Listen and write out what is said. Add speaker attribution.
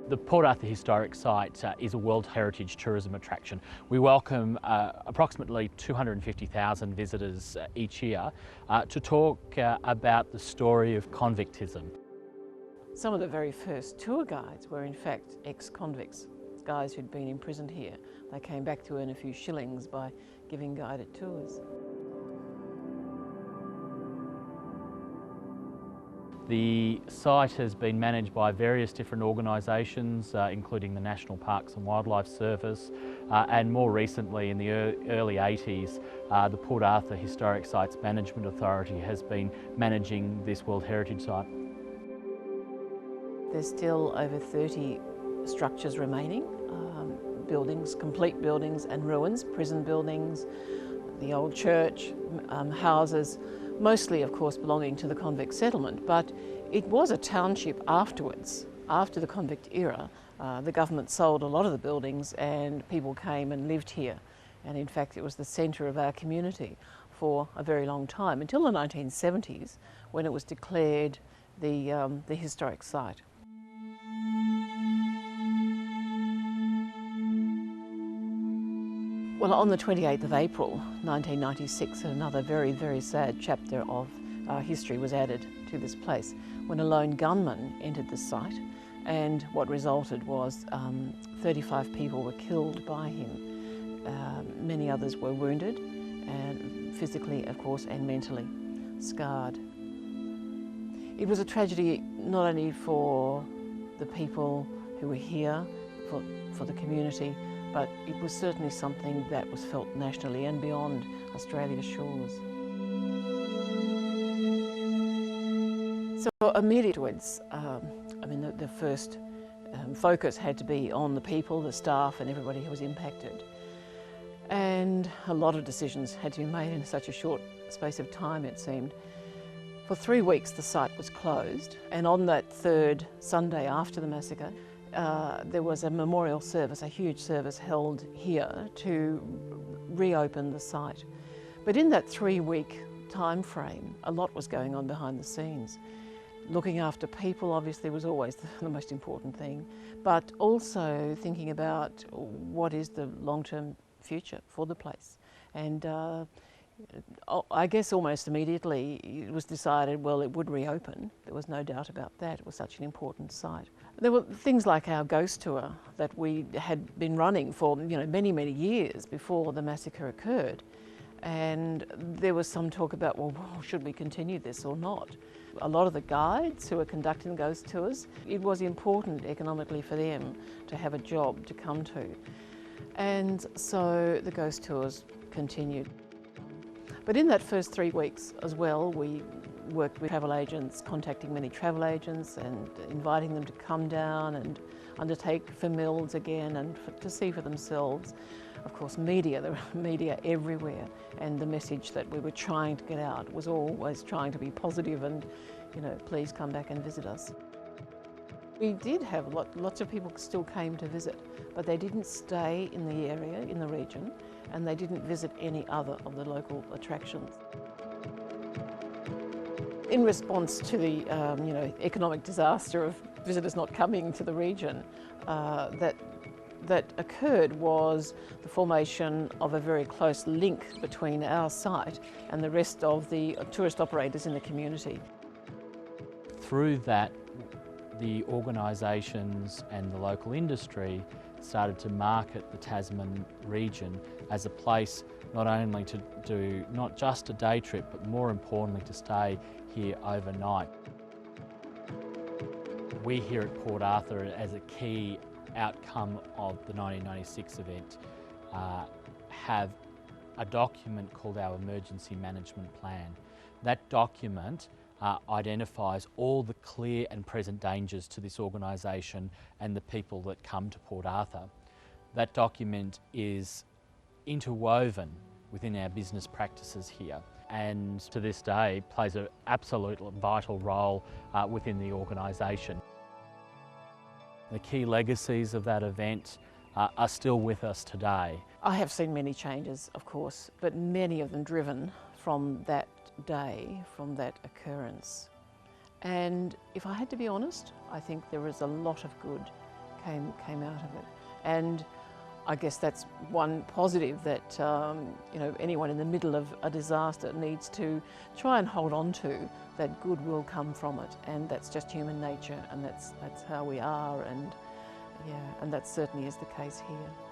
Speaker 1: The Port Arthur Historic Site is a World Heritage Tourism attraction. We welcome approximately 250,000 visitors each year to talk about the story of convictism.
Speaker 2: Some of the very first tour guides were in fact ex-convicts, guys who'd been imprisoned here. They came back to earn a few shillings by giving guided tours.
Speaker 1: The site has been managed by various different organisations, including the National Parks and Wildlife Service, and more recently in the early 80s, the Port Arthur Historic Sites Management Authority has been managing this World Heritage Site.
Speaker 2: There's still over 30 structures remaining, buildings, complete buildings and ruins, prison buildings, the old church, houses, mostly of course belonging to the convict settlement, but it was a township afterwards. After the convict era, the government sold a lot of the buildings and people came and lived here. And in fact it was the centre of our community for a very long time, until the 1970s when it was declared the historic site. Well, on the 28th of April 1996, another very, very sad chapter of our history was added to this place when a lone gunman entered the site, and what resulted was 35 people were killed by him. Many others were wounded, and physically, of course, and mentally scarred. It was a tragedy not only for the people who were here, for the community, but it was certainly something that was felt nationally and beyond Australia's shores. So immediately, the first focus had to be on the people, the staff and everybody who was impacted. And a lot of decisions had to be made in such a short space of time, it seemed. For 3 weeks the site was closed, and on that third Sunday after the massacre, there was a memorial service, a huge service held here to reopen the site. But in that 3-week time frame, a lot was going on behind the scenes. Looking after people obviously was always the most important thing, but also thinking about what is the long-term future for the place. And I guess almost immediately it was decided, well, it would reopen. There was no doubt about that. It was such an important site. There were things like our ghost tour that we had been running for many, many years before the massacre occurred. And there was some talk about, well, should we continue this or not? A lot of the guides who were conducting ghost tours, it was important economically for them to have a job to come to. And so the ghost tours continued. But in that first 3 weeks as well, we worked with travel agents, contacting many travel agents and inviting them to come down and undertake familles again and to see for themselves. Of course, media, there were media everywhere, and the message that we were trying to get out was always trying to be positive and, please come back and visit us. We did have lots of people still came to visit, but they didn't stay in the area, in the region, and they didn't visit any other of the local attractions. In response to the economic disaster of visitors not coming to the region, that occurred was the formation of a very close link between our site and the rest of the tourist operators in the community.
Speaker 1: Through that, the organisations and the local industry started to market the Tasman region as a place not only to do not just a day trip, but more importantly to stay here overnight. We here at Port Arthur, as a key outcome of the 1996 event, have a document called our Emergency Management Plan. That document identifies all the clear and present dangers to this organisation and the people that come to Port Arthur. That document is interwoven within our business practices here, and to this day plays an absolute vital role within the organisation. The key legacies of that event are still with us today.
Speaker 2: I have seen many changes, of course, but many of them driven from that day, from that occurrence. And if I had to be honest, I think there is a lot of good came out of it. And I guess that's one positive that you know, anyone in the middle of a disaster needs to try and hold on to, that good will come from it, and that's just human nature, and that's how we are, and yeah, and that certainly is the case here.